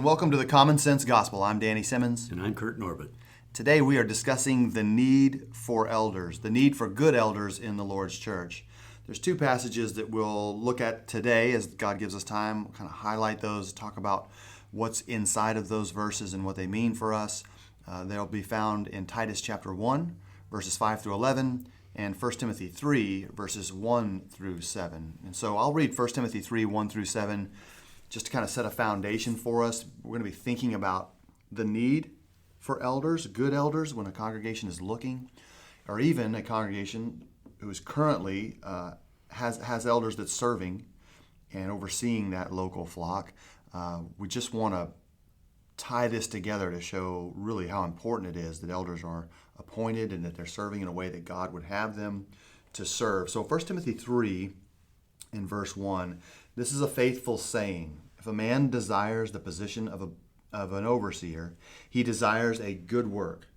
and welcome to the Common Sense Gospel. I'm Danny Simmons. And I'm Kurt Norbert. Today we are discussing the need for elders, the need for good elders in the Lord's church. There's two passages that we'll look at today as God gives us time. We'll kind of highlight those, talk about what's inside of those verses and what they mean for us. They'll be found in Titus chapter 1, verses 5 through 11, and 1 Timothy 3, verses 1 through 7. And so I'll read 1 Timothy 3, 1 through 7, just to kind of set a foundation for us. We're going to be thinking about the need for elders, good elders, when a congregation is looking, or even a congregation who is currently has elders that's serving and overseeing that local flock. We just want to tie this together to show really how important it is that elders are appointed and that they're serving in a way that God would have them to serve. So 1 Timothy 3 in verse 1, this is a faithful saying. If a man desires the position of an overseer, he desires a good work.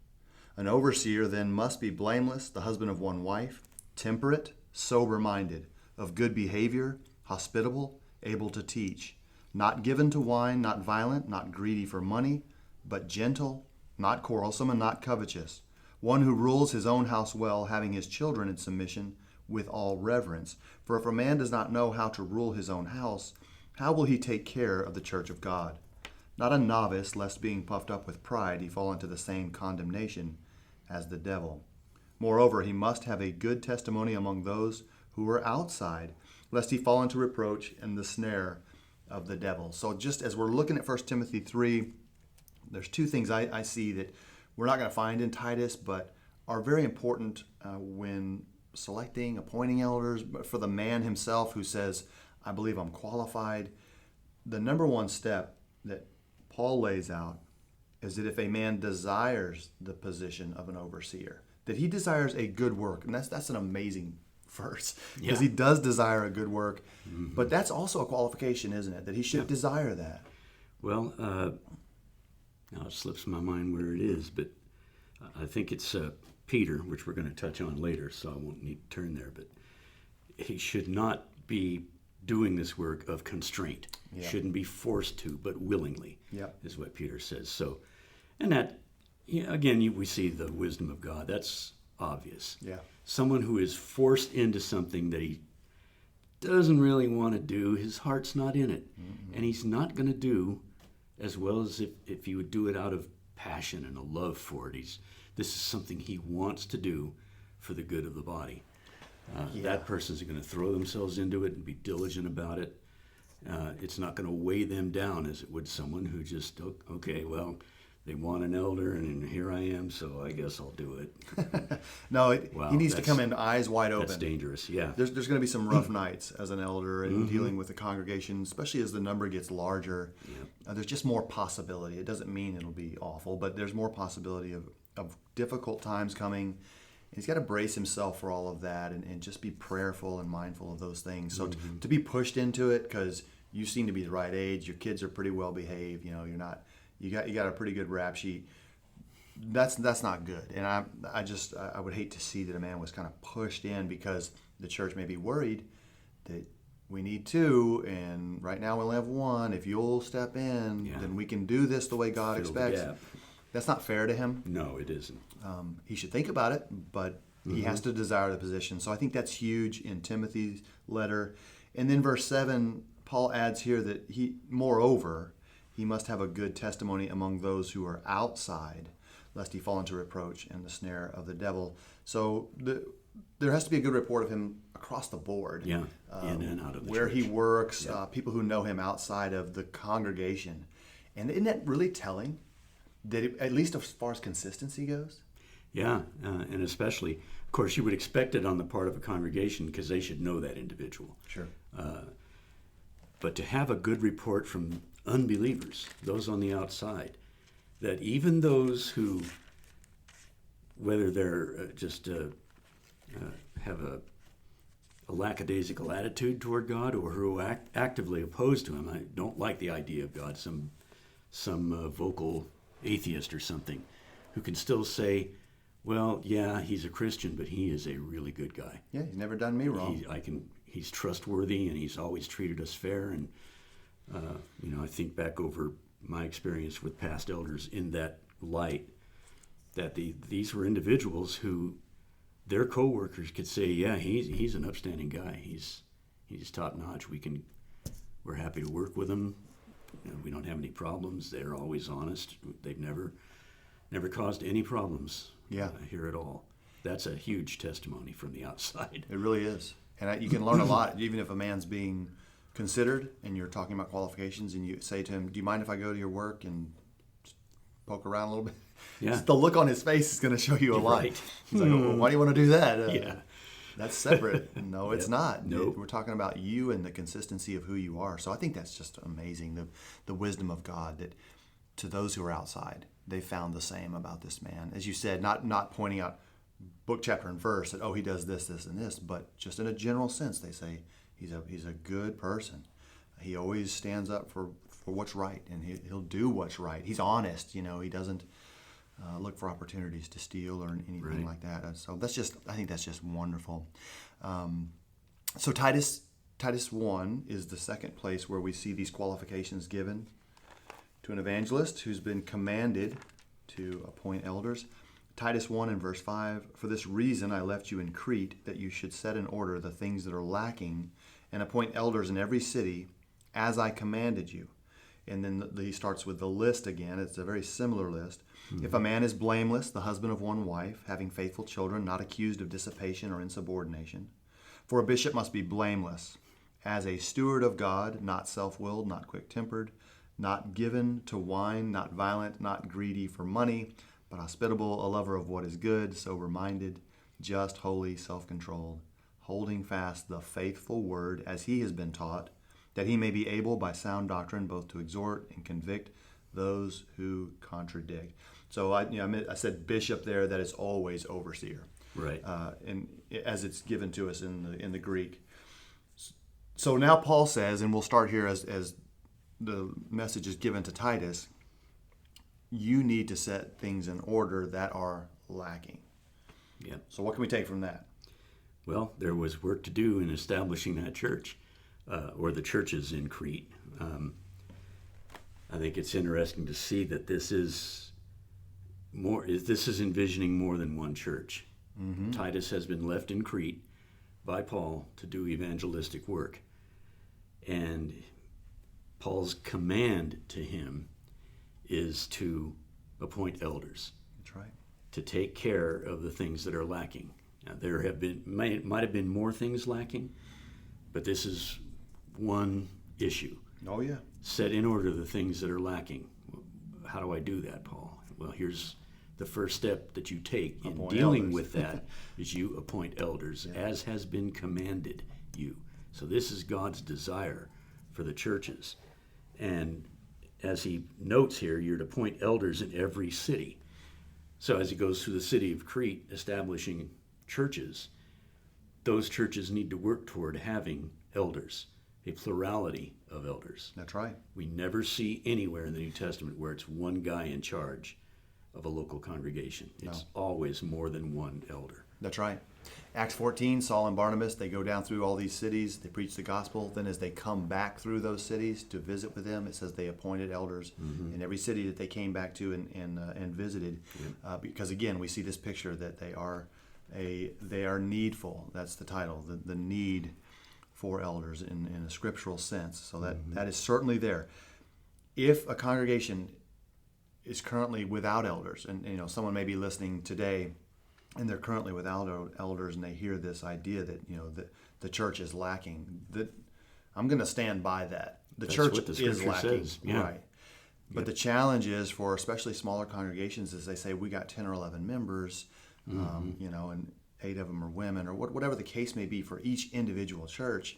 An overseer then must be blameless, the husband of one wife, temperate, sober-minded, of good behavior, hospitable, able to teach, not given to wine, not violent, not greedy for money, but gentle, not quarrelsome, and not covetous, one who rules his own house well, having his children in submission with all reverence. For if a man does not know how to rule his own house, how will he take care of the church of God? Not a novice, lest being puffed up with pride he fall into the same condemnation as the devil. Moreover, he must have a good testimony among those who are outside, lest he fall into reproach and the snare of the devil. So just as we're looking at 1 Timothy 3, there's two things I see that we're not going to find in Titus, but are very important when selecting, appointing elders. But for the man himself who says, I believe I'm qualified, the number one step that Paul lays out is that if a man desires the position of an overseer, that he desires a good work. And that's an amazing verse, because he does desire a good work. Mm-hmm. But that's also a qualification, isn't it? That he should desire that. Well, now it slips my mind where it is, but I think it's Peter, which we're going to touch on later, so I won't need to turn there. But he should not be doing this work of constraint. Shouldn't be forced to, but willingly, is what Peter says. So, and that, again, we see the wisdom of God. That's obvious. Someone who is forced into something that he doesn't really want to do, his heart's not in it. Mm-hmm. And he's not going to do as well as if he would do it out of passion and a love for it. This is something he wants to do for the good of the body. That person's going to throw themselves into it and be diligent about it. It's not going to weigh them down as it would someone who just, okay, well, they want an elder, and here I am, so I guess I'll do it. No, he needs to come in eyes wide open. That's dangerous, yeah. There's going to be some rough nights as an elder and dealing with the congregation, especially as the number gets larger. There's just more possibility. It doesn't mean it'll be awful, but there's more possibility of difficult times coming. He's got to brace himself for all of that and just be prayerful and mindful of those things. So to be pushed into it because you seem to be the right age, your kids are pretty well behaved, you're not, you got a pretty good rap sheet. That's not good. And I would hate to see that a man was kind of pushed in because the church may be worried that we need two, and right now we only have one. If you'll step in, then we can do this the way God expects. That's not fair to him. No, it isn't. He should think about it, but he has to desire the position. So I think that's huge in Timothy's letter. And then verse 7, Paul adds here that moreover, he must have a good testimony among those who are outside, lest he fall into reproach and the snare of the devil. So there has to be a good report of him across the board. In and out of the where church. he works, people who know him outside of the congregation. And isn't that really telling? That at least as far as consistency goes? And especially, of course, you would expect it on the part of a congregation because they should know that individual. Sure. But to have a good report from unbelievers, those on the outside, that even those who, whether they're just have a lackadaisical attitude toward God or who are actively opposed to him, I don't like the idea of God, some vocal atheist or something, who can still say, well, yeah, he's a Christian, but he is a really good guy. Yeah, he's never done me wrong. He's trustworthy, and he's always treated us fair. And I think back over my experience with past elders in that light, that these were individuals who their co-workers could say, yeah, he's an upstanding guy. He's top notch. We're happy to work with him. We don't have any problems. They're always honest. They've never caused any problems here at all. That's a huge testimony from the outside. It really is. And you can learn a lot, even if a man's being considered and you're talking about qualifications and you say to him, do you mind if I go to your work and poke around a little bit? Yeah. Just the look on his face is going to show you a lot. Right. He's like, well, why do you want to do that? Yeah. That's separate. No, it's not. Nope. We're talking about you and the consistency of who you are. So I think that's just amazing, the wisdom of God, that to those who are outside, they found the same about this man. As you said, not pointing out book, chapter, and verse that, oh, he does this, this, and this, but just in a general sense, they say he's a good person. He always stands up for what's right, and he'll do what's right. He's honest, he doesn't look for opportunities to steal or anything like that. So I think that's just wonderful. So Titus 1 is the second place where we see these qualifications given to an evangelist who's been commanded to appoint elders. Titus 1 and verse 5, for this reason I left you in Crete, that you should set in order the things that are lacking and appoint elders in every city as I commanded you. And then he starts with the list again. It's a very similar list. Mm-hmm. If a man is blameless, the husband of one wife, having faithful children, not accused of dissipation or insubordination. For a bishop must be blameless, as a steward of God, not self-willed, not quick-tempered, not given to wine, not violent, not greedy for money, but hospitable, a lover of what is good, sober-minded, just, holy, self-controlled, holding fast the faithful word as he has been taught, that he may be able by sound doctrine both to exhort and convict those who contradict. So I said bishop there, that is always overseer. Right. And as it's given to us in the Greek. So now Paul says, and we'll start here as the message is given to Titus, you need to set things in order that are lacking. Yeah. So what can we take from that? Well, there was work to do in establishing that church, or the churches in Crete. I think it's interesting to see that this is envisioning more than one church. Mm-hmm. Titus has been left in Crete by Paul to do evangelistic work. And Paul's command to him is to appoint elders. That's right. To take care of the things that are lacking. Now, there might have been more things lacking, but this is one issue. Oh, yeah. Set in order the things that are lacking. How do I do that, Paul? Well, here's the first step that you take in dealing with that is you appoint elders, as has been commanded you. So this is God's desire for the churches. And as he notes here, you're to appoint elders in every city. So as he goes through the city of Crete, establishing churches, those churches need to work toward having elders, a plurality of elders. That's right. We never see anywhere in the New Testament where it's one guy in charge of a local congregation. It's always more than one elder. That's right. Acts 14, Saul and Barnabas, they go down through all these cities, they preach the gospel. Then as they come back through those cities to visit with them, it says they appointed elders in every city that they came back to and visited. Because again, we see this picture that they are needful. That's the title, the need for elders in a scriptural sense. So that is certainly there. If a congregation is currently without elders, and someone may be listening today and they're currently without elders, and they hear this idea that the church is lacking, that I'm going to stand by that. That's church what the is lacking, says. Yeah. right? But the challenge is for especially smaller congregations, is they say we got 10 or 11 members, and 8 of them are women, or whatever the case may be for each individual church.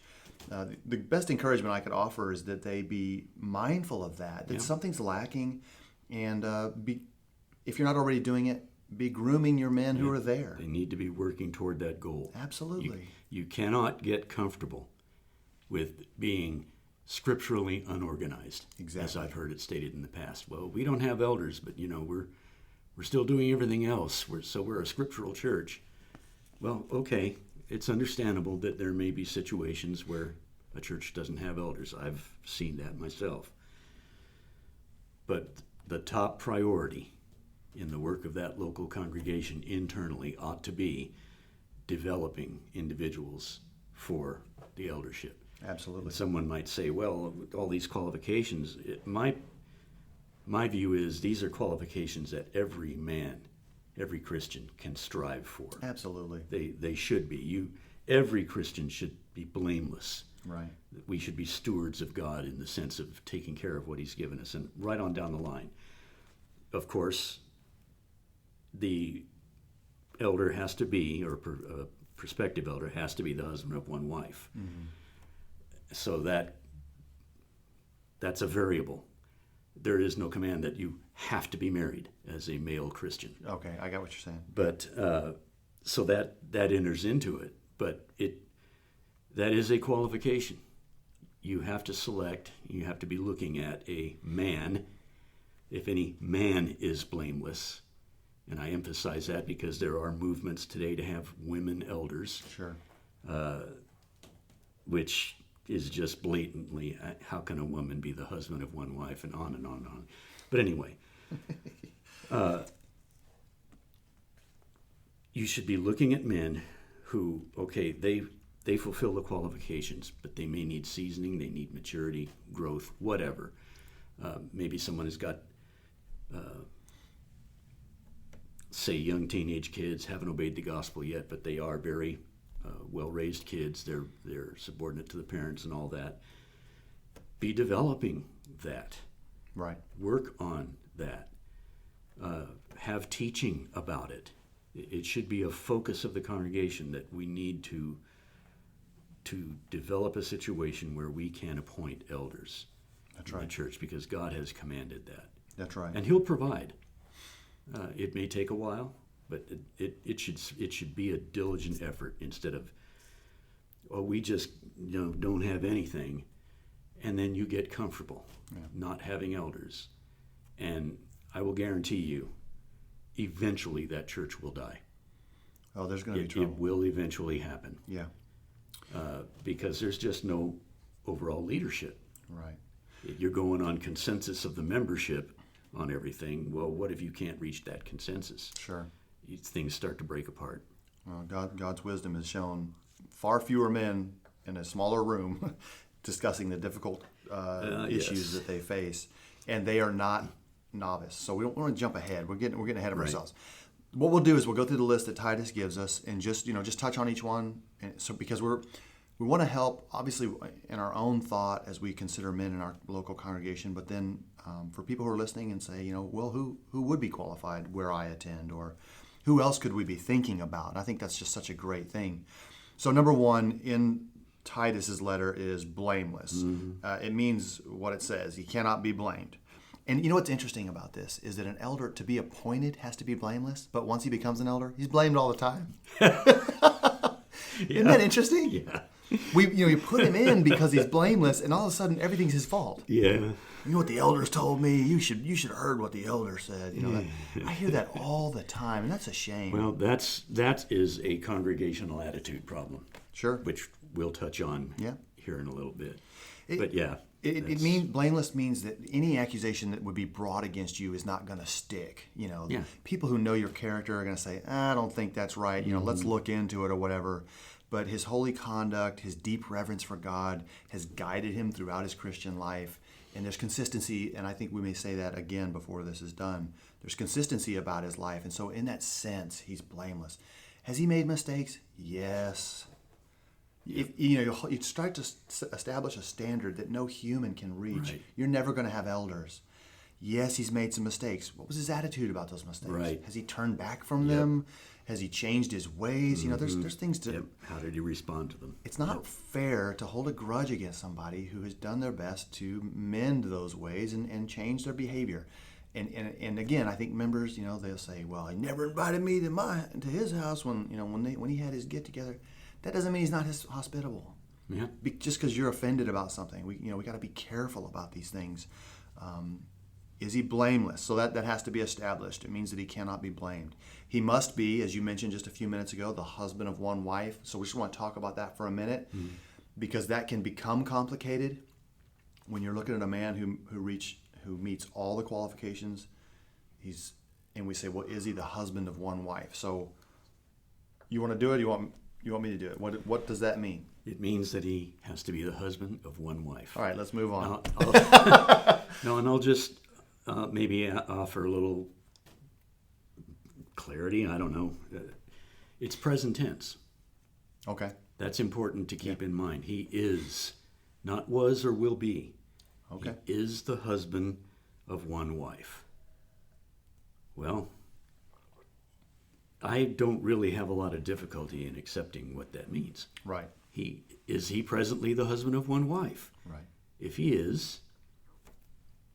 The best encouragement I could offer is that they be mindful of that something's lacking, and if you're not already doing it, be grooming your men who are there. They need to be working toward that goal. Absolutely. You cannot get comfortable with being scripturally unorganized. Exactly. As I've heard it stated in the past. Well, we don't have elders, but we're still doing everything else. We're a scriptural church. Well, okay, it's understandable that there may be situations where a church doesn't have elders. I've seen that myself. But the top priority in the work of that local congregation internally ought to be developing individuals for the eldership. Absolutely. And someone might say, well, with all these qualifications, my view is these are qualifications that every man, every Christian can strive for. Absolutely. They should be. Every Christian should be blameless. Right. We should be stewards of God in the sense of taking care of what he's given us, and right on down the line. Of course, the elder has to be, or a prospective elder has to be the husband of one wife. Mm-hmm. So that's a variable. There is no command that you have to be married as a male Christian. Okay, I got what you're saying. But so that enters into it. But that is a qualification. You have to select. You have to be looking at a man. If any man is blameless, and I emphasize that because there are movements today to have women elders. Sure. Which is just blatantly, how can a woman be the husband of one wife, and on and on and on. But anyway, you should be looking at men who, okay, they fulfill the qualifications, but they may need seasoning, they need maturity, growth, whatever. Maybe someone has got, say, young teenage kids, haven't obeyed the gospel yet, but they are very well-raised kids. They're subordinate to the parents and all that. Be developing that. Right. Work on that. Have teaching about it. It should be a focus of the congregation that we need to develop a situation where we can appoint elders in the church, because God has commanded that. That's right. And he'll provide. It may take a while, but it should be a diligent effort instead of, we just don't have anything, and then you get comfortable not having elders. And I will guarantee you, eventually that church will die. Oh, there's going to be trouble. It will eventually happen. Yeah. Because there's just no overall leadership. Right. You're going on consensus of the membership on everything. Well, what if you can't reach that consensus? Sure. Things start to break apart. Well, God's wisdom has shown far fewer men in a smaller room discussing the difficult issues that they face, and they are not novice. So we don't want to jump ahead. We're getting ahead of ourselves. What we'll do is we'll go through the list that Titus gives us and just touch on each one. And so because we want to help, obviously, in our own thought as we consider men in our local congregation, but then for people who are listening and say, well, who would be qualified where I attend, or who else could we be thinking about? And I think that's just such a great thing. So number one in Titus's letter is blameless. Mm-hmm. It means what it says. He cannot be blamed. And you know what's interesting about this is that an elder, to be appointed, has to be blameless, but once he becomes an elder, he's blamed all the time. Isn't that interesting? Yeah. You put him in because he's blameless, and all of a sudden everything's his fault. Yeah. You know what the elders told me? You should have heard what the elder said. I hear that all the time, and that's a shame. Well, that is a congregational attitude problem. Sure. Which we'll touch on here in a little bit. It means blameless means that any accusation that would be brought against you is not going to stick. People who know your character are going to say, I don't think that's right. Let's look into it or whatever. But his holy conduct, his deep reverence for God has guided him throughout his Christian life. And there's consistency, and I think we may say that again before this is done. There's consistency about his life. And so in that sense, he's blameless. Has he made mistakes? Yes. You start to establish a standard that no human can reach. Right. You're never going to have elders. Yes, he's made some mistakes. What was his attitude about those mistakes? Right. Has he turned back from them? Has he changed his ways? Mm-hmm. There's things to... Yep. How did he respond to them? It's not fair to hold a grudge against somebody who has done their best to mend those ways and change their behavior. And again, I think members, they'll say, well, he never invited me to his house when he had his get-together. That doesn't mean he's not hospitable. Yeah. Just because you're offended about something, we got to be careful about these things. Is he blameless? So that has to be established. It means that he cannot be blamed. He must be, as you mentioned just a few minutes ago, the husband of one wife. So we just want to talk about that for a minute, because that can become complicated when you're looking at a man who who meets all the qualifications. And we say, well, is he the husband of one wife? So you want to do it? You want me to do it? What does that mean? It means that he has to be the husband of one wife. All right, let's move on. I'll just maybe offer a little clarity. I don't know. It's present tense. Okay. That's important to keep in mind. He is, not was or will be. Okay. He is the husband of one wife. Well, I don't really have a lot of difficulty in accepting what that means. Right. Is he presently the husband of one wife? Right. If he is,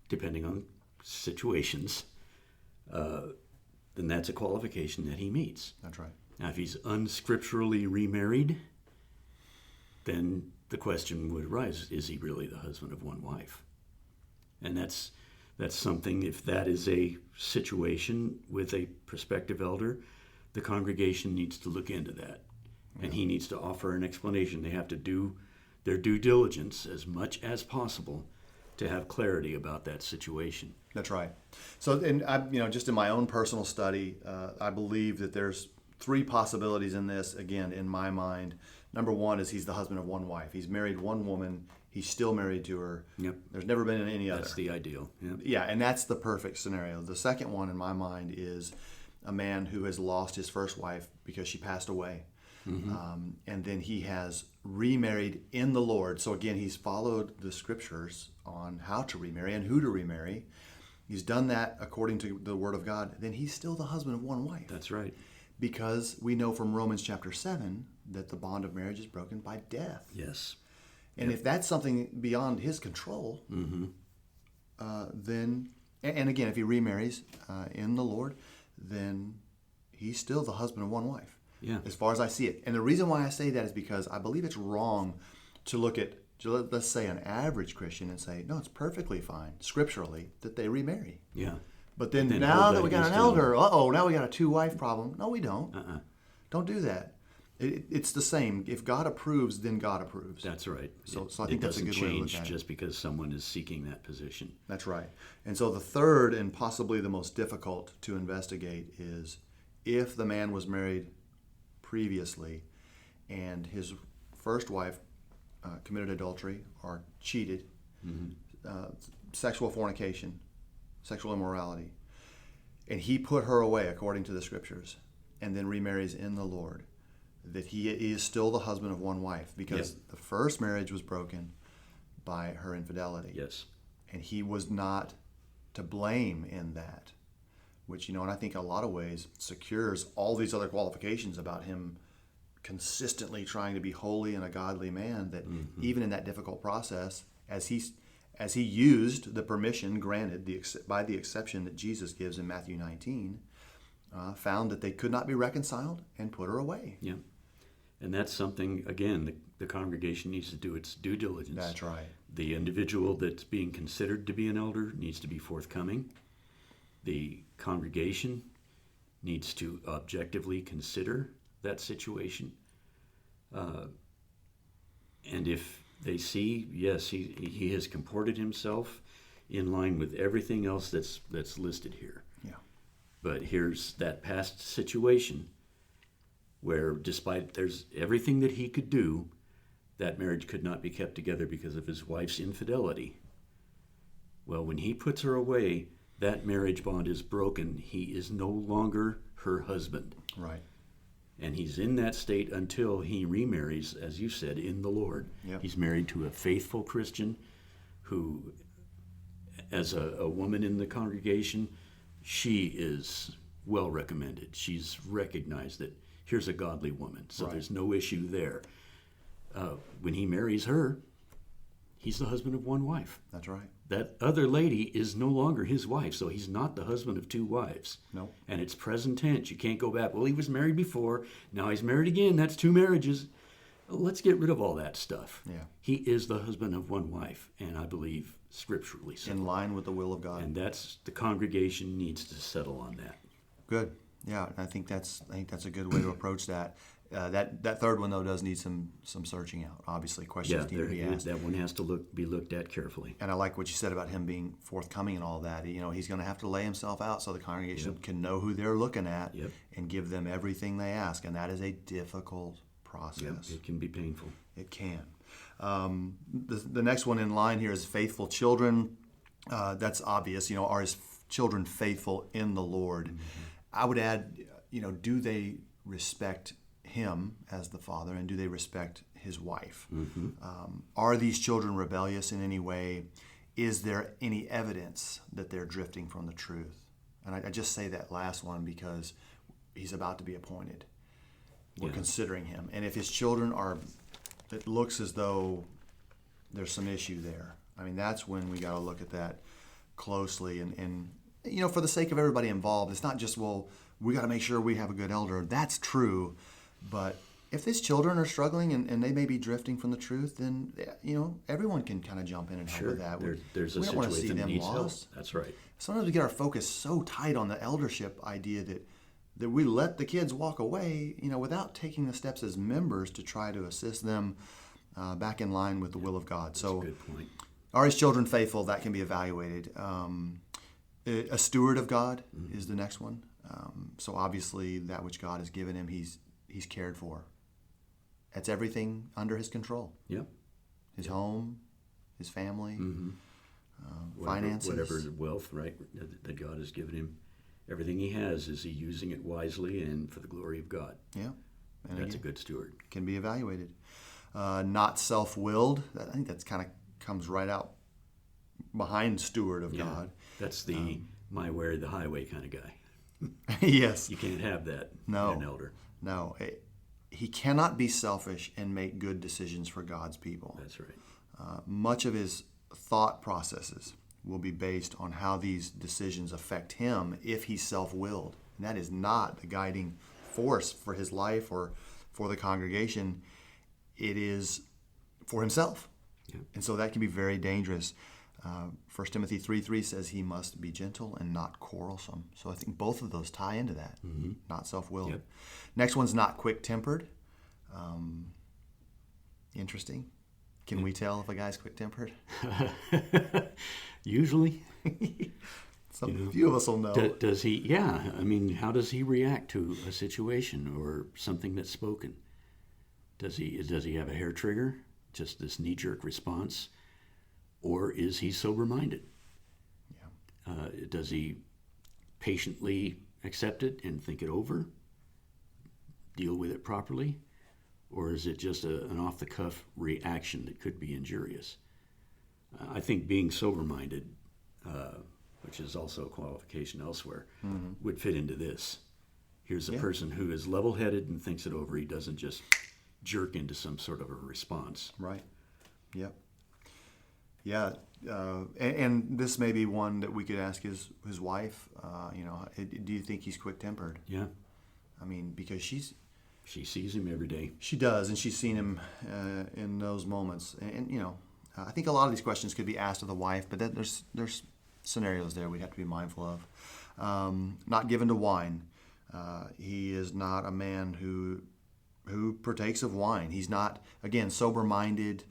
depending on situations, then that's a qualification that he meets. That's right. Now, if he's unscripturally remarried, then the question would arise, is he really the husband of one wife? And that's something, if that is a situation with a prospective elder, the congregation needs to look into that. Yeah. And he needs to offer an explanation. They have to do their due diligence as much as possible to have clarity about that situation. That's right. So, and just in my own personal study, I believe that there's 3 possibilities in this, again, in my mind. Number 1 is he's the husband of one wife. He's married one woman. He's still married to her. Yep. There's never been any other. That's the ideal. Yep. Yeah, and that's the perfect scenario. The second one in my mind is a man who has lost his first wife because she passed away. Mm-hmm. And then he has remarried in the Lord. So again, he's followed the scriptures on how to remarry and who to remarry. He's done that according to the Word of God. Then he's still the husband of one wife. That's right. Because we know from Romans chapter 7 that the bond of marriage is broken by death. Yes. And if that's something beyond his control, mm-hmm. Then, and again, if he remarries in the Lord, then he's still the husband of one wife. Yeah. As far as I see it. And the reason why I say that is because I believe it's wrong to look at, let's say, an average Christian and say, no, it's perfectly fine, scripturally, that they remarry. Yeah. But then now that we got an elder, now we got a 2-wife problem. No, we don't. Don't do that. It's the same. If God approves, then God approves. That's right. So I think that's a good way to look at it. It doesn't change just because someone is seeking that position. That's right. And so the third and possibly the most difficult to investigate is if the man was married previously and his first wife committed adultery or cheated, sexual fornication, sexual immorality, and he put her away according to the scriptures and then remarries in the Lord, that he is still the husband of one wife because the first marriage was broken by her infidelity. Yes. And he was not to blame in that, which, and I think in a lot of ways secures all these other qualifications about him consistently trying to be holy and a godly man, that even in that difficult process, as he used the permission granted by the exception that Jesus gives in Matthew 19, found that they could not be reconciled and put her away. Yeah. And that's something, again, the congregation needs to do its due diligence. That's right. The individual that's being considered to be an elder needs to be forthcoming. The congregation needs to objectively consider that situation. And if they see, yes, he has comported himself in line with everything else that's listed here. Yeah. But here's that past situation where despite there's everything that he could do, that marriage could not be kept together because of his wife's infidelity. Well, when he puts her away, that marriage bond is broken. He is no longer her husband. Right. And he's in that state until he remarries, as you said, in the Lord. Yep. He's married to a faithful Christian who, as a woman in the congregation, she is well recommended. She's recognized that here's a godly woman, so there's no issue there. When he marries her, he's the husband of one wife. That's right. That other lady is no longer his wife, so he's not the husband of 2 wives. No. And it's present tense. You can't go back, well, he was married before, now he's married again, that's 2 marriages. Let's get rid of all that stuff. Yeah. He is the husband of one wife, and I believe scripturally so. In line with the will of God. And that's, the congregation needs to settle on that. Good. Yeah, I think that's a good way to approach that. That third one, though, does need some searching out. Obviously, questions need to be asked. That one has to be looked at carefully. And I like what you said about him being forthcoming and all that. He's going to have to lay himself out so the congregation can know who they're looking at and give them everything they ask. And that is a difficult process. Yep, it can be painful. It can. The next one in line here is faithful children. That's obvious. Are his children faithful in the Lord? Mm-hmm. I would add, do they respect him as the father, and do they respect his wife? Mm-hmm. Are these children rebellious in any way? Is there any evidence that they're drifting from the truth? And I just say that last one because he's about to be appointed. We're considering him. And if his children it looks as though there's some issue there. I mean, that's when we got to look at that closely. And for the sake of everybody involved, it's not just, we got to make sure we have a good elder. That's true. But if these children are struggling and they may be drifting from the truth, then, everyone can kind of jump in and help with that. There's we a don't want to see situation that them needs help. lost. That's right. Sometimes we get our focus so tight on the eldership idea that we let the kids walk away, without taking the steps as members to try to assist them back in line with the will of God. That's a good point. Are his children faithful? That can be evaluated. A steward of God is the next one. So obviously that which God has given him, he's cared for. That's everything under his control. Yep. His home, his family, finances. Whatever wealth, right, that God has given him. Everything he has, is he using it wisely and for the glory of God? Yeah. And that's a good steward. Can be evaluated. Not self-willed. I think that's kind of comes right out behind steward of God. That's the my way or the highway kind of guy. Yes. You can't have that in an elder. No. He cannot be selfish and make good decisions for God's people. That's right. Much of his thought processes will be based on how these decisions affect him if he's self-willed. And that is not the guiding force for his life or for the congregation. It is for himself. Yeah. And so that can be very dangerous. 1 Timothy 3:3 says he must be gentle and not quarrelsome. So I think both of those tie into that, not self-willed. Yep. Next one's not quick-tempered. Interesting. Can we tell if a guy's quick-tempered? Usually. Few of us will know. Does he? Yeah. I mean, how does he react to a situation or something that's spoken? Does he have a hair trigger? Just this knee-jerk response? Or is he sober-minded? Yeah. Does he patiently accept it and think it over? Deal with it properly? Or is it just an off-the-cuff reaction that could be injurious? I think being sober-minded, which is also a qualification elsewhere, would fit into this. Here's a person who is level-headed and thinks it over. He doesn't just jerk into some sort of a response. Right. Yep. Yeah. And this may be one that we could ask his wife. Do you think he's quick-tempered? Yeah. I mean, because she sees him every day. She does, and she's seen him in those moments. And I think a lot of these questions could be asked of the wife, but there's scenarios there we'd have to be mindful of. Not given to wine. He is not a man who partakes of wine. He's not, again, sober-minded,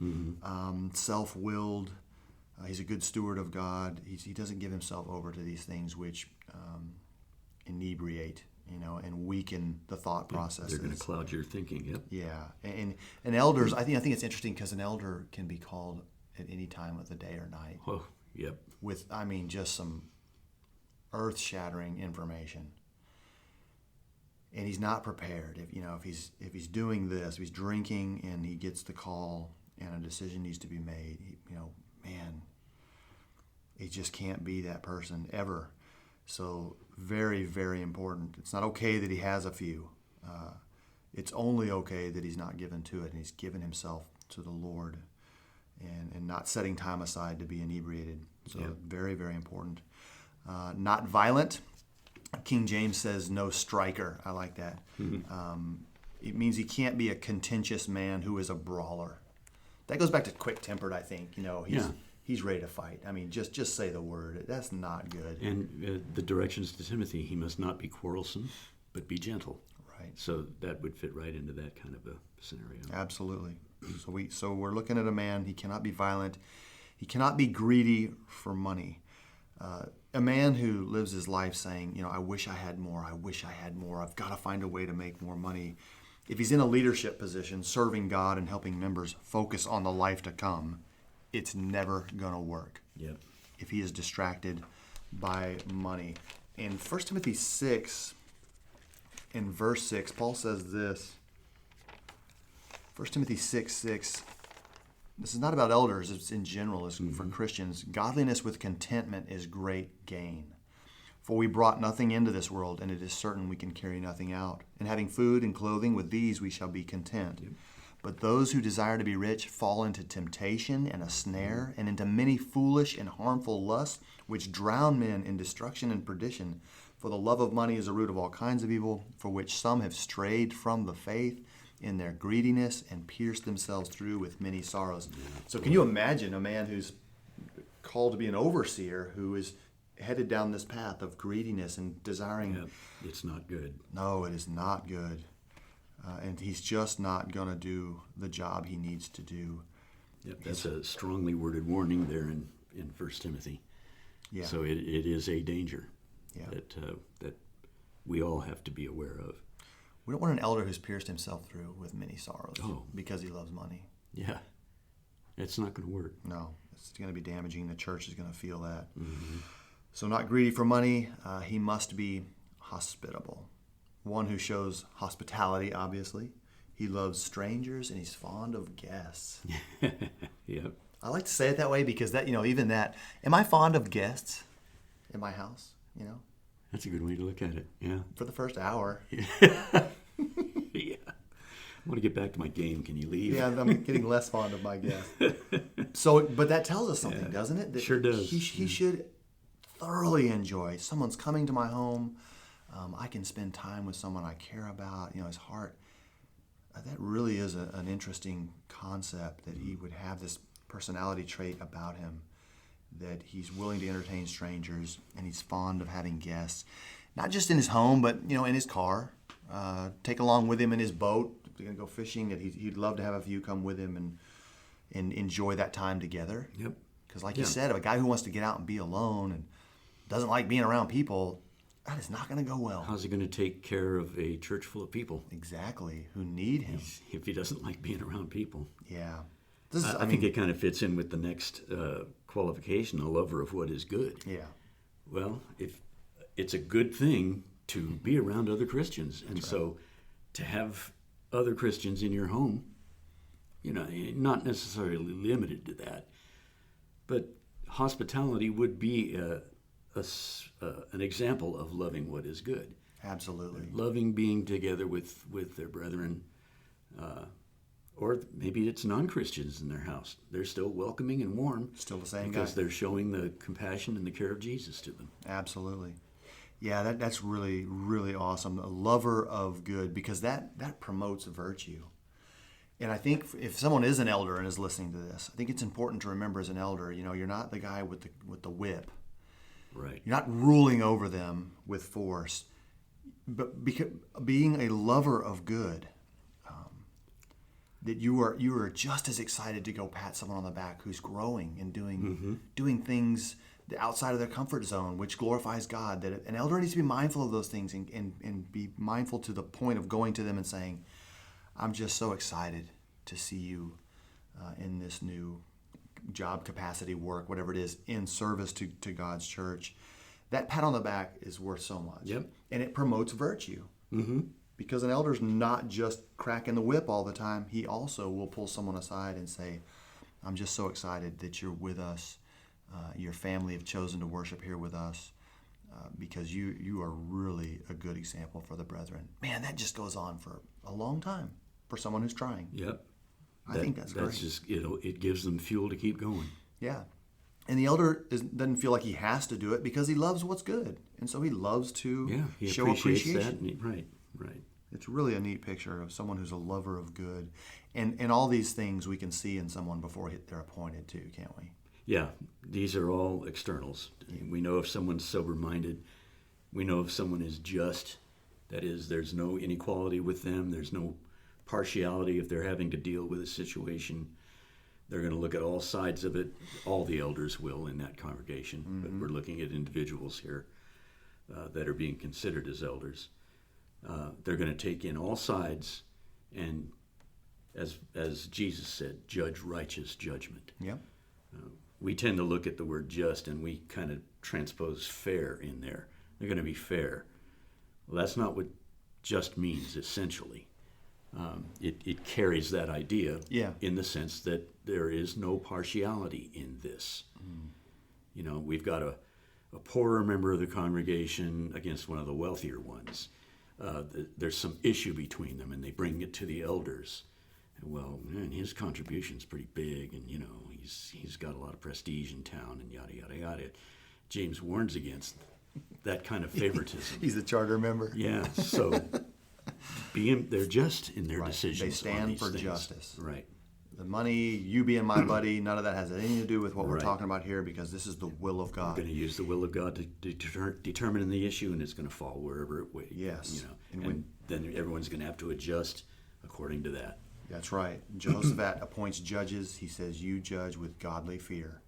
self-willed. He's a good steward of God. He doesn't give himself over to these things which inebriate, and weaken the thought processes. They're going to cloud your thinking. Yep. Yeah, and elders. I think it's interesting because an elder can be called at any time of the day or night. Oh, yep. With just some earth-shattering information. And he's not prepared. If he's doing this, if he's drinking and he gets the call and a decision needs to be made, he just can't be that person ever. So very, very important. It's not okay that he has a few. It's only okay that he's not given to it and he's given himself to the Lord and not setting time aside to be inebriated. So very, very important. Not violent. King James says no striker. I like that. It means he can't be a contentious man who is a brawler. That goes back to quick-tempered, I think. He's ready to fight. I mean, just say the word. That's not good. And the directions to Timothy, he must not be quarrelsome, but be gentle. Right. So that would fit right into that kind of a scenario. Absolutely. So we're looking at a man. He cannot be violent. He cannot be greedy for money. A man who lives his life saying, I wish I had more. I wish I had more. I've got to find a way to make more money. If he's in a leadership position, serving God and helping members focus on the life to come, it's never going to work. Yep. If he is distracted by money. In 1 Timothy 6, in verse 6, Paul says this. 1 Timothy 6:6. This is not about elders, it's in general, it's for Christians. Godliness with contentment is great gain. For we brought nothing into this world, and it is certain we can carry nothing out. And having food and clothing, with these we shall be content. Yep. But those who desire to be rich fall into temptation and a snare, and into many foolish and harmful lusts, which drown men in destruction and perdition. For the love of money is the root of all kinds of evil, for which some have strayed from the faith in their greediness and pierced themselves through with many sorrows. So can you imagine a man who's called to be an overseer who is headed down this path of greediness and desiring? Yep. It's not good. No, it is not good. And he's just not going to do the job he needs to do. Yep, that's a strongly worded warning there in 1 Timothy. Yeah. So it is a danger Yeah. that we all have to be aware of. We don't want an elder who's pierced himself through with many sorrows Oh. because he loves money. Yeah, it's not going to work. No, it's going to be damaging. The church is going to feel that. Mm-hmm. So not greedy for money. He must be hospitable. One who shows hospitality, obviously. He loves strangers and he's fond of guests. Yep. I like to say it that way because that, even that, am I fond of guests in my house? That's a good way to look at it. Yeah. For the first hour. Yeah. I want to get back to my game. Can you leave? Yeah, I'm getting less fond of my guests. So, but that tells us something, doesn't it? That sure does. He should thoroughly enjoy. Someone's coming to my home. I can spend time with someone I care about. His heart. That really is an interesting concept that he would have this personality trait about him, that he's willing to entertain strangers and he's fond of having guests, not just in his home, but in his car. Take along with him in his boat. If they're going to go fishing, that he'd love to have a few come with him and enjoy that time together. Yep. Because like you said, a guy who wants to get out and be alone and doesn't like being around people, that is not going to go well. How's he going to take care of a church full of people? Exactly. Who need him. If he doesn't like being around people. Yeah. I think it kind of fits in with the next qualification, a lover of what is good. Yeah. Well, if it's a good thing to be around other Christians. And so to have other Christians in your home, not necessarily limited to that, but hospitality would be an example of loving what is good. Absolutely. Loving being together with their brethren. Or maybe it's non-Christians in their house. They're still welcoming and warm. Still the same because guy. they're showing the compassion and the care of Jesus to them. Absolutely. Yeah, that's really, really awesome. A lover of good, because that promotes virtue. And I think if someone is an elder and is listening to this, I think it's important to remember as an elder, you're not the guy with the whip. Right. You're not ruling over them with force. But being a lover of good, that you are just as excited to go pat someone on the back who's growing and doing things outside of their comfort zone, which glorifies God. That an elder needs to be mindful of those things and be mindful to the point of going to them and saying, I'm just so excited to see you in this new job capacity, work, whatever it is, in service to God's church. That pat on the back is worth so much. Yep. And it promotes virtue. Mm-hmm. Because an elder's not just cracking the whip all the time. He also will pull someone aside and say, I'm just so excited that you're with us. Your family have chosen to worship here with us because you are really a good example for the brethren. Man, that just goes on for a long time for someone who's trying. Yep. I think that's great. Just, it gives them fuel to keep going. Yeah. And the elder doesn't feel like he has to do it because he loves what's good. And so he loves to show appreciation. That. Right. It's really a neat picture of someone who's a lover of good. And all these things we can see in someone before they're appointed too, can't we? Yeah, these are all externals. We know if someone's sober-minded. We know if someone is just. That is, there's no inequality with them. There's no partiality if they're having to deal with a situation. They're going to look at all sides of it. All the elders will in that congregation, but we're looking at individuals here that are being considered as elders. They're going to take in all sides and, as Jesus said, judge righteous judgment. Yeah. We tend to look at the word just and we kind of transpose fair in there. They're going to be fair. Well, that's not what just means, essentially. It carries that idea in the sense that there is no partiality in this. You know, we've got a poorer member of the congregation against one of the wealthier ones. There's some issue between them, and they bring it to the elders. And, well, man, his contribution's pretty big, and, you know, he's got a lot of prestige in town, and yada, yada, yada. James warns against that kind of favoritism. He's a charter member. Yeah, so they're just in their decisions. They stand on these for things. Justice. Right. The money, you being my buddy, none of that has anything to do with what we're talking about here, because this is the will of God. We're going to use the will of God to determine the issue, and it's going to fall wherever it will. Yes. You know, and then everyone's going to have to adjust according to that. That's right. Jehoshaphat appoints judges. He says, you judge with godly fear.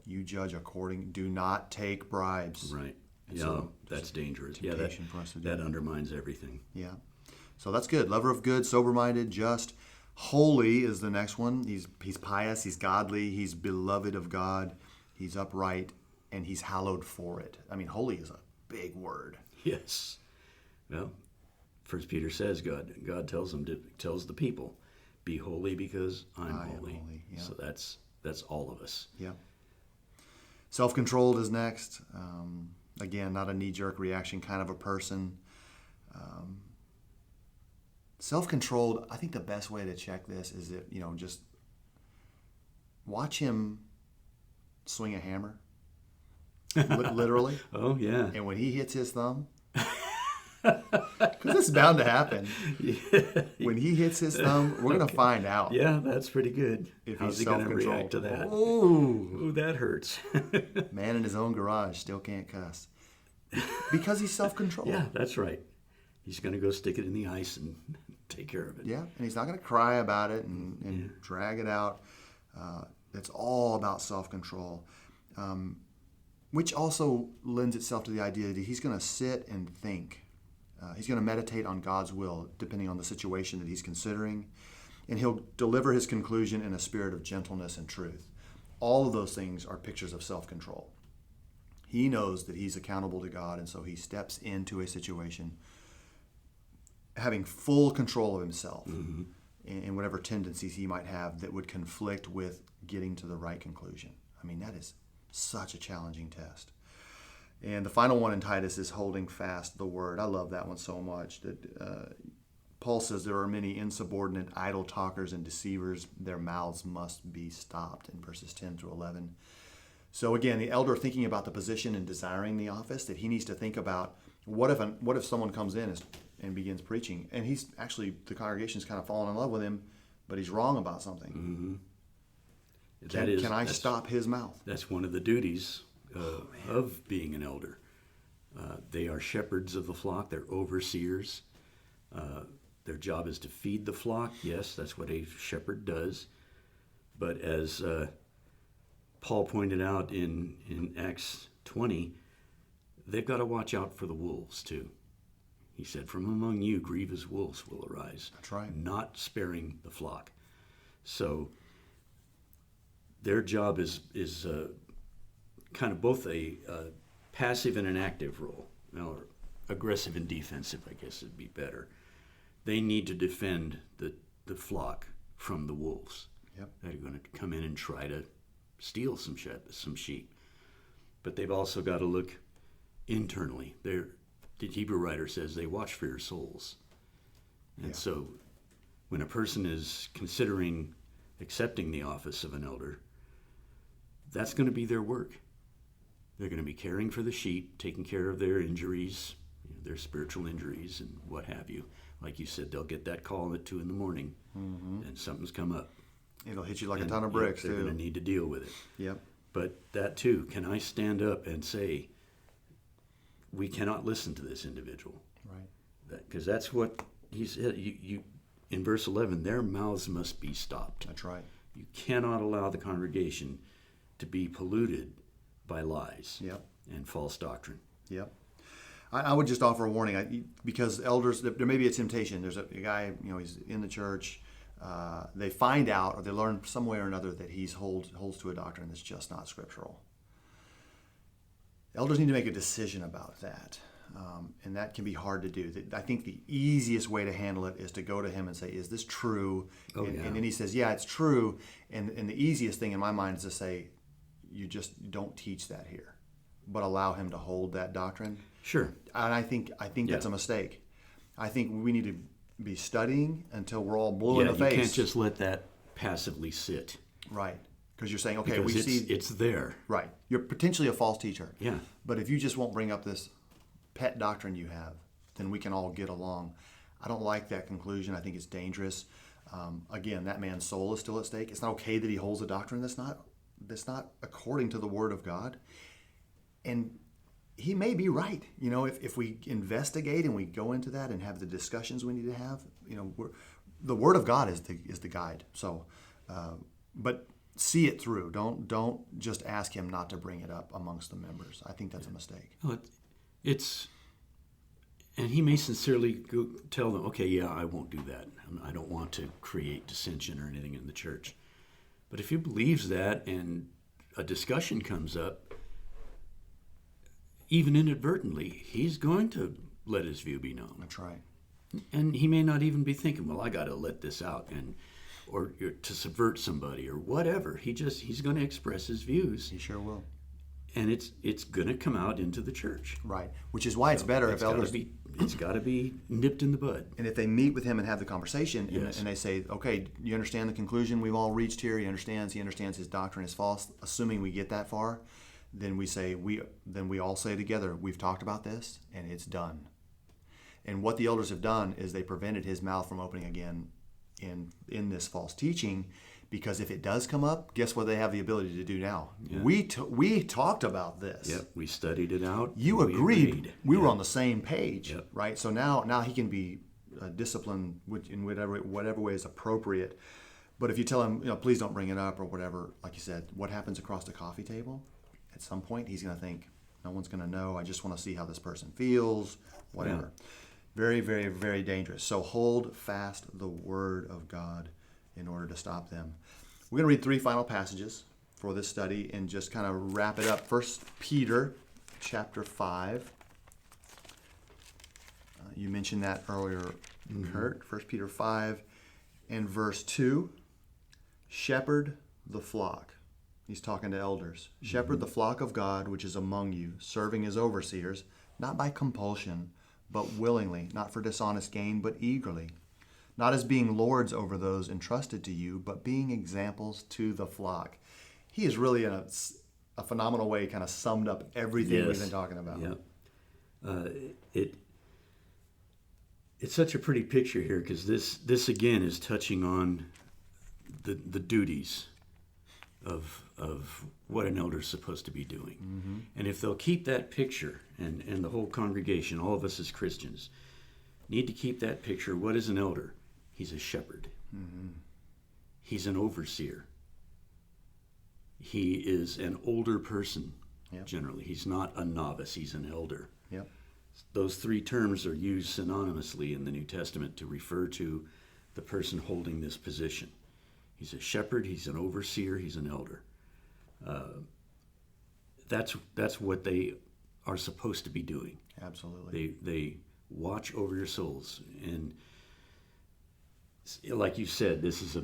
You judge according, do not take bribes. Right. And yeah, so that's dangerous. Yeah, for us to do that undermines everything. Yeah. So that's good. Lover of good, sober-minded, just. Holy is the next one. He's pious, he's godly, he's beloved of God, he's upright, and he's hallowed for it. I mean, holy is a big word. Yes. Well, First Peter says God tells the people, be holy because I'm holy. Yeah. So that's all of us. Yeah. Self-controlled is next. Again, not a knee-jerk reaction kind of a person. Self-controlled, I think the best way to check this is that, just watch him swing a hammer, literally. Oh, yeah. And when he hits his thumb, because it's bound to happen. Yeah. When he hits his thumb, we're going to find out. Yeah, that's pretty good. If How's he's he going to self-controlled. react to that? Ooh, that hurts. Man in his own garage still can't cuss. Because he's self-controlled. Yeah, that's right. He's going to go stick it in the ice and take care of it. Yeah, and he's not going to cry about it and drag it out. It's all about self-control, which also lends itself to the idea that he's going to sit and think. He's going to meditate on God's will, depending on the situation that he's considering, and he'll deliver his conclusion in a spirit of gentleness and truth. All of those things are pictures of self-control. He knows that he's accountable to God, and so he steps into a situation having full control of himself and whatever tendencies he might have that would conflict with getting to the right conclusion. I mean, that is such a challenging test. And the final one in Titus is holding fast the word. I love that one so much. That Paul says there are many insubordinate, idle talkers and deceivers. Their mouths must be stopped in verses 10 through 11. So again, the elder thinking about the position and desiring the office, that he needs to think about what if someone comes in and begins preaching, and he's actually, the congregation's kind of fallen in love with him, but he's wrong about something. Can I stop his mouth? That's one of the duties of being an elder. They are shepherds of the flock. They're overseers. Their job is to feed the flock. Yes, that's what a shepherd does. But as Paul pointed out in Acts 20, they've got to watch out for the wolves too. He said, from among you grievous wolves will arise. That's right. Not sparing the flock. So their job is kind of both a passive and an active role. Or aggressive and defensive, I guess would be better. They need to defend the flock from the wolves. Yep. That are going to come in and try to steal some sheep. But they've also got to look internally. The Hebrew writer says they watch for your souls. And so when a person is considering accepting the office of an elder, that's going to be their work. They're going to be caring for the sheep, taking care of their injuries, their spiritual injuries and what have you. Like you said, they'll get that call at 2 a.m. And something's come up. It'll hit you like a ton of bricks, they're too. going to need to deal with it. Yep. But that too, can I stand up and say, we cannot listen to this individual? Right. because that's what he said. You in verse 11, their mouths must be stopped. That's right. You cannot allow the congregation to be polluted by lies Yep. and false doctrine. Yep. I would just offer a warning, because elders, there may be a temptation. There's a guy, he's in the church. They find out, or they learn some way or another, that he holds to a doctrine that's just not scriptural. Elders need to make a decision about that, and that can be hard to do. I think the easiest way to handle it is to go to him and say, "Is this true?" And then he says, "Yeah, it's true." And the easiest thing in my mind is to say, "You just don't teach that here," but allow him to hold that doctrine. Sure. And I think that's a mistake. I think we need to be studying until we're all blue in the face. You can't just let that passively sit. Right. Because you're saying, okay, because we see it's there. Right. You're potentially a false teacher. Yeah. But if you just won't bring up this pet doctrine you have, then we can all get along. I don't like that conclusion. I think it's dangerous. Again, that man's soul is still at stake. It's not okay that he holds a doctrine that's not according to the Word of God. And he may be right. If we investigate and we go into that and have the discussions we need to have, the Word of God is the guide. So, but see it through. Don't just ask him not to bring it up amongst the members. I think that's a mistake. Well, and he may sincerely tell them, okay, yeah, I won't do that. I don't want to create dissension or anything in the church. But if he believes that and a discussion comes up, even inadvertently, he's going to let his view be known. That's right. And he may not even be thinking, well, I got to let this out, or to subvert somebody or whatever. He's going to express his views. He sure will. And it's going to come out into the church. Right. Which is why it's better if elders... It's got to be nipped in the bud. And if they meet with him and have the conversation, Yes. and they say, okay, you understand the conclusion we've all reached here? He understands his doctrine is false. Assuming we get that far, then we all say together, we've talked about this, and it's done. And what the elders have done is they prevented his mouth from opening again in this false teaching, because if it does come up, guess what they have the ability to do now? Yeah. We talked about this. Yep, we studied it out. You agreed. We were on the same page, Yep. right? So now he can be disciplined in whatever way is appropriate. But if you tell him, please don't bring it up or whatever, like you said, what happens across the coffee table? At some point, he's going to think, no one's going to know. I just want to see how this person feels, whatever. Yeah. Very, very, very dangerous. So hold fast the Word of God in order to stop them. We're going to read 3 final passages for this study and just kind of wrap it up. 1 Peter chapter 5. You mentioned that earlier, Kurt. 1 Peter 5 and verse 2. Shepherd the flock. He's talking to elders. Shepherd the flock of God which is among you, serving as overseers, not by compulsion, but willingly, not for dishonest gain, but eagerly. Not as being lords over those entrusted to you, but being examples to the flock. He is really in a phenomenal way kind of summed up everything we've been talking about. Yeah. It's such a pretty picture here, because this again is touching on the duties of what an elder is supposed to be doing. Mm-hmm. And if they'll keep that picture, and the whole congregation, all of us as Christians, need to keep that picture. What is an elder? He's a shepherd. Mm-hmm. He's an overseer. He is an older person, generally. He's not a novice. He's an elder. Yep. Those 3 terms are used synonymously in the New Testament to refer to the person holding this position. He's a shepherd. He's an overseer. He's an elder. That's what they are supposed to be doing. Absolutely. They watch over your souls. And like you said, this is a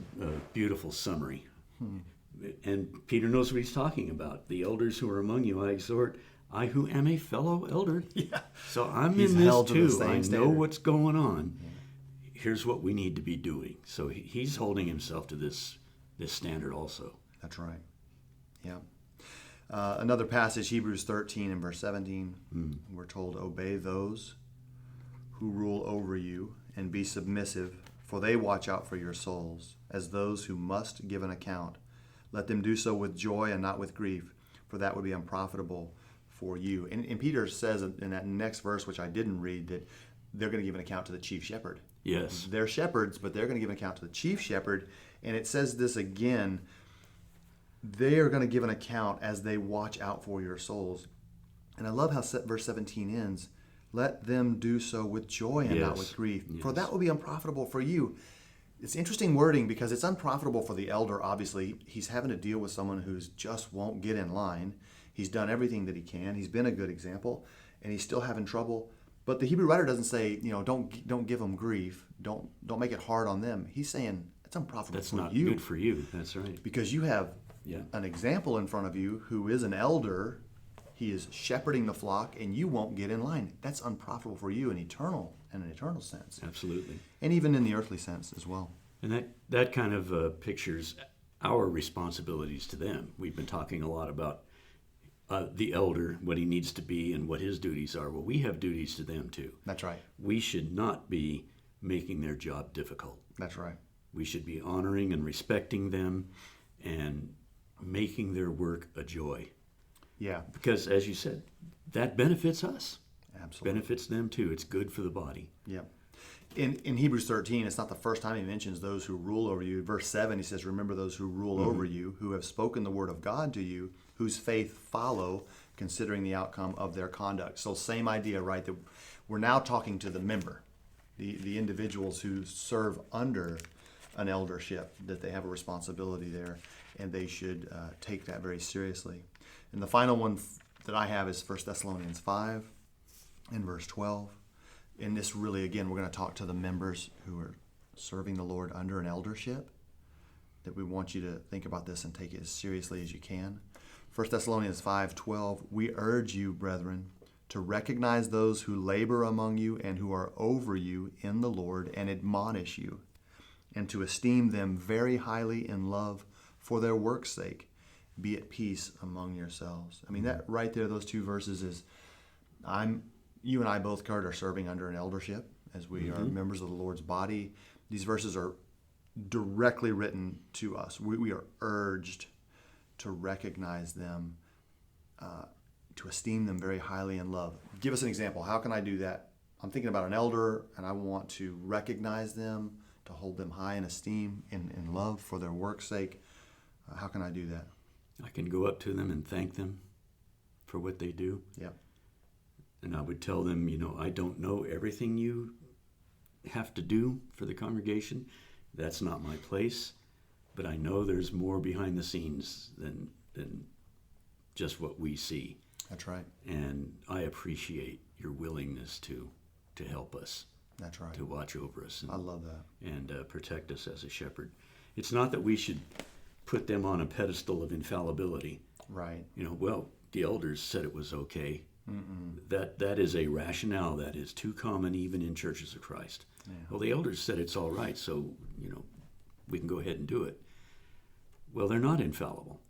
beautiful summary. And Peter knows what he's talking about. The elders who are among you, I exhort, I who am a fellow elder. Yeah. So I'm in this too. I know what's going on. Yeah. Here's what we need to be doing. So he's holding himself to this standard also. That's right. Yeah. Another passage, Hebrews 13 and verse 17. We're told, obey those who rule over you and be submissive, for they watch out for your souls as those who must give an account. Let them do so with joy and not with grief, for that would be unprofitable for you. And Peter says in that next verse, which I didn't read, that they're going to give an account to the chief shepherd. Yes. They're shepherds, but they're going to give an account to the chief shepherd. And it says this again, they are going to give an account as they watch out for your souls. And I love how verse 17 ends. Let them do so with joy and not with grief, for that will be unprofitable for you. It's interesting wording because it's unprofitable for the elder, obviously. He's having to deal with someone who's just won't get in line. He's done everything that he can. He's been a good example, and he's still having trouble. But the Hebrew writer doesn't say, don't give them grief. Don't make it hard on them. He's saying it's unprofitable for you. That's not good for you. That's right. Because you have an example in front of you who is an elder. He is shepherding the flock, and you won't get in line. That's unprofitable for you in an eternal sense. Absolutely. And even in the earthly sense as well. And that kind of pictures our responsibilities to them. We've been talking a lot about the elder, what he needs to be, and what his duties are. Well, we have duties to them too. That's right. We should not be making their job difficult. That's right. We should be honoring and respecting them and making their work a joy. Yeah. Because, as you said, that benefits us. Absolutely. Benefits them too. It's good for the body. Yeah. In Hebrews 13, it's not the first time he mentions those who rule over you. Verse 7, he says, remember those who rule over you, who have spoken the word of God to you, whose faith follow, considering the outcome of their conduct. So same idea, right? That we're now talking to the member, the individuals who serve under an eldership, that they have a responsibility there, and they should take that very seriously. And the final one that I have is 1 Thessalonians 5 and verse 12. And this really, again, we're going to talk to the members who are serving the Lord under an eldership, that we want you to think about this and take it as seriously as you can. 1 Thessalonians 5:12, we urge you, brethren, to recognize those who labor among you and who are over you in the Lord and admonish you, and to esteem them very highly in love for their work's sake. Be at peace among yourselves. I mean, that right there, those two verses is, you and I both, Kurt, are serving under an eldership as we are members of the Lord's body. These verses are directly written to us. We are urged to recognize them, to esteem them very highly in love. Give us an example. How can I do that? I'm thinking about an elder, and I want to recognize them, to hold them high in esteem, in love for their work's sake. How can I do that? I can go up to them and thank them for what they do. Yeah. And I would tell them, I don't know everything you have to do for the congregation. That's not my place. But I know there's more behind the scenes than just what we see. That's right. And I appreciate your willingness to help us. That's right. To watch over us. I love that. And protect us as a shepherd. It's not that we should put them on a pedestal of infallibility. Right. Well, the elders said it was okay. That is a rationale that is too common even in churches of Christ. Yeah. Well, the elders said it's all right, so, we can go ahead and do it. Well, they're not infallible.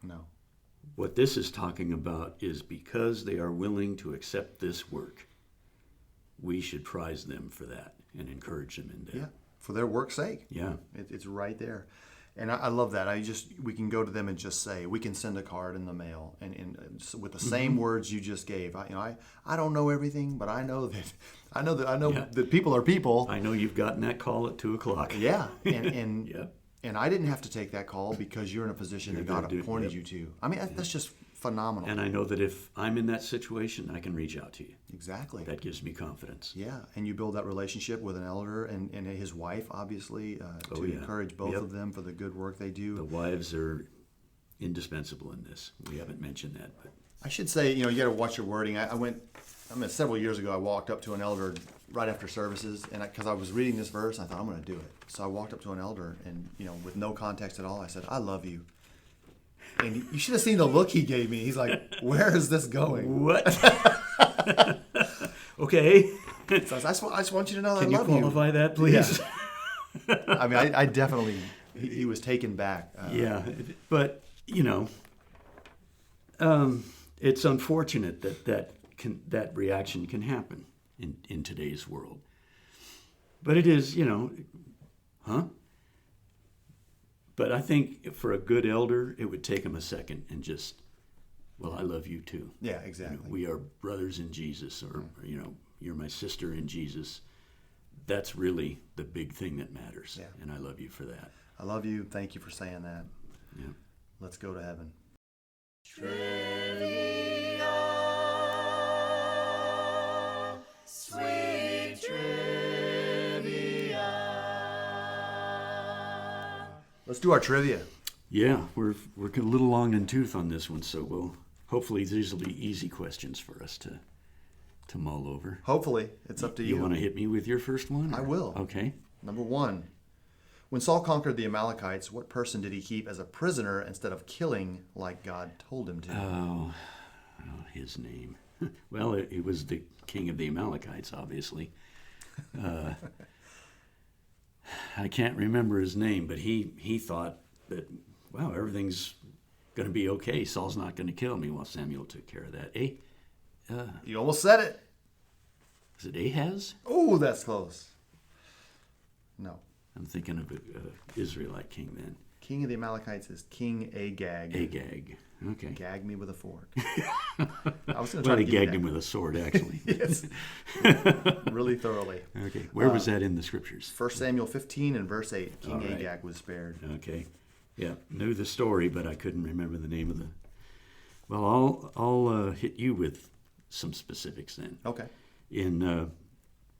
No. What this is talking about is because they are willing to accept this work, we should prize them for that and encourage them in that. Yeah, for their work's sake. Yeah. It's right there. And I love that. We can go to them and just say, we can send a card in the mail, and with the same words you just gave. I don't know everything, but I know that people are people. I know you've gotten that call at 2:00. Yeah, and and I didn't have to take that call because you're in a position that God appointed you to. I mean, that's just phenomenal. And I know that if I'm in that situation, I can reach out to you. Exactly. That gives me confidence. Yeah, and you build that relationship with an elder and his wife, obviously, to encourage both of them for the good work they do. The wives are indispensable in this. We haven't mentioned that, but I should say, you got to watch your wording. Several years ago, I walked up to an elder right after services, and because I was reading this verse, I thought, I'm going to do it. So I walked up to an elder, and with no context at all, I said, I love you. And you should have seen the look he gave me. He's like, where is this going? What? Okay. So I just want you to know that I love you. Can you qualify that, please? Yeah. I mean, I definitely, he was taken back. Yeah, but, it's unfortunate that reaction can happen in today's world. But it is, But I think for a good elder, it would take him a second and just, well, I love you too. Yeah, exactly. We are brothers in Jesus, or you're my sister in Jesus. That's really the big thing that matters. Yeah. And I love you for that. I love you. Thank you for saying that. Yeah. Let's go to heaven. Trivia, sweet trivia. Let's do our trivia. Yeah, we're a little long in tooth on this one, so hopefully these will be easy questions for us to mull over. Hopefully. It's up to you. You want to hit me with your first one? I will. Okay. Number 1. When Saul conquered the Amalekites, what person did he keep as a prisoner instead of killing like God told him to? Oh, his name. Well, it was the king of the Amalekites, obviously. I can't remember his name, but he thought that, wow, everything's going to be okay. Saul's not going to kill me. Well, Samuel took care of that. You almost said it. Is it Ahaz? Oh, that's close. No. I'm thinking of an Israelite king then. King of the Amalekites is King Agag. Agag. Okay. Gag me with a fork. I was going to try Well, to he give you gagged that. him with a sword, actually. Yes. Really thoroughly. Okay. Where was that in the scriptures? 1 Samuel 15 and verse 8. King All right. Agag was spared. Okay. Yeah, knew the story, but I couldn't remember the name of the... Well, I'll hit you with some specifics then. Okay. In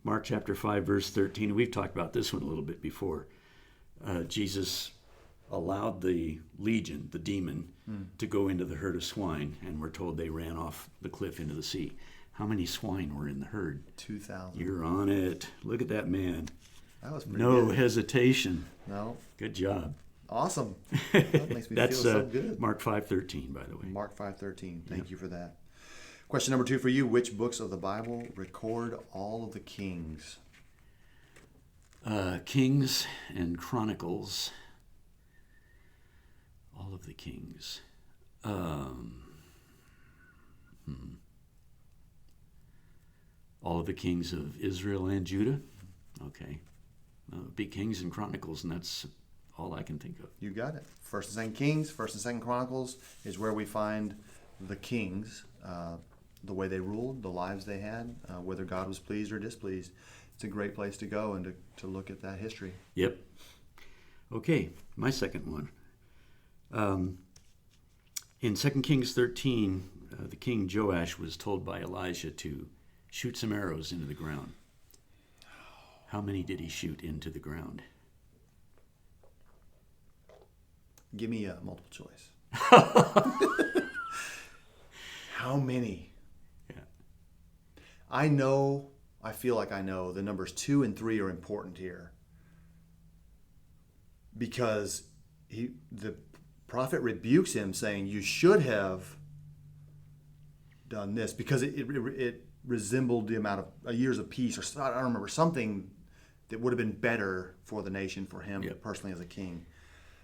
Mark chapter 5, verse 13, we've talked about this one a little bit before. Jesus allowed the legion, the demon, to go into the herd of swine, and we're told they ran off the cliff into the sea. How many swine were in the herd? 2,000. You're on it. Look at that man. That was pretty No good. hesitation. No. Good job. Awesome. That makes me That's feel so good. Mark 5:13, by the way. Mark 5:13. Thank you for that. Question number 2 for you. Which books of the Bible record all of the kings? Kings and Chronicles. All of the kings. All of the kings of Israel and Judah. Okay. Big Kings and Chronicles, and that's all I can think of. You got it. 1st and 2nd Kings, 1st and 2nd Chronicles is where we find the kings, the way they ruled, the lives they had, whether God was pleased or displeased. It's a great place to go and to look at that history. Yep. Okay, my second one. In 2 Kings 13, the king Joash was told by Elijah to shoot some arrows into the ground. How many did he shoot into the ground? Give me a multiple choice. How many? Yeah. I feel like I know the numbers 2 and 3 are important here. Because the prophet rebukes him saying, you should have done this, because it resembled the amount of years of peace, or I don't remember, something that would have been better for the nation, for him personally as a king.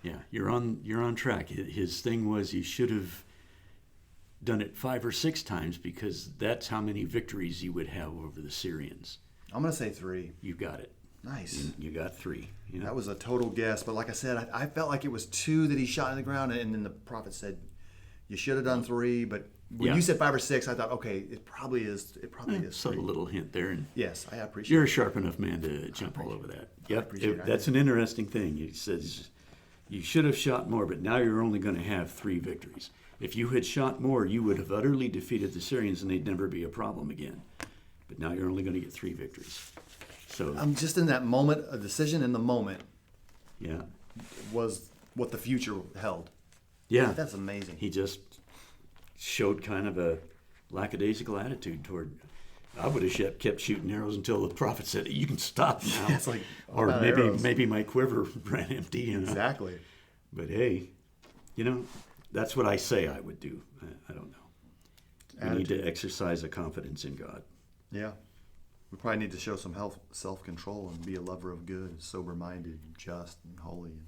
Yeah, you're on track. His thing was he should have done it 5 or 6 times, because that's how many victories he would have over the Syrians. I'm going to say 3. You got it. Nice. You got 3. You know? That was a total guess, but like I said, I felt like it was 2 that he shot in the ground, and then the prophet said, you should have done 3, but when you said 5 or 6, I thought, okay, it probably is. It probably is 3. Subtle little hint there. And yes, I appreciate you're it. a sharp enough man to jump all over that. Yep, appreciate it. that's an interesting thing. He says you should have shot more, but now you're only going to have 3 victories. If you had shot more, you would have utterly defeated the Syrians, and they'd never be a problem again. But now you're only going to get 3 victories. So I'm just in that moment, a decision in the moment yeah, was what the future held. yeah, That's amazing. he just showed kind of a lackadaisical attitude toward. I would have kept shooting arrows until the prophet said, "You can stop now." It's like, or about arrows. maybe my quiver ran empty. You know? Exactly. But hey, that's what I say I would do. I don't know. We need to exercise a confidence in God. Yeah. We probably need to show some self-control and be a lover of good, sober-minded, just, and holy.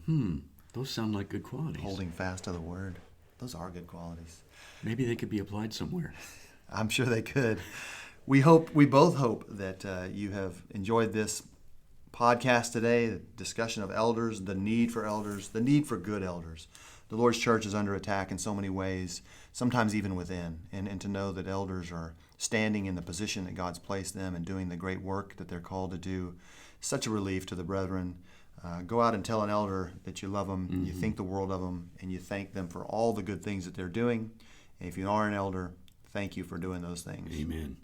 Those sound like good qualities. Holding fast to the word. Those are good qualities. Maybe they could be applied somewhere. I'm sure they could. We both hope that you have enjoyed this podcast today, the discussion of elders, the need for good elders, the Lord's church is under attack in so many ways, sometimes even within. And to know that elders are standing in the position that God's placed them and doing the great work that they're called to do, such a relief to the brethren. Go out and tell an elder that you love them, you think the world of them, and you thank them for all the good things that they're doing. And if you are an elder, thank you for doing those things. Amen.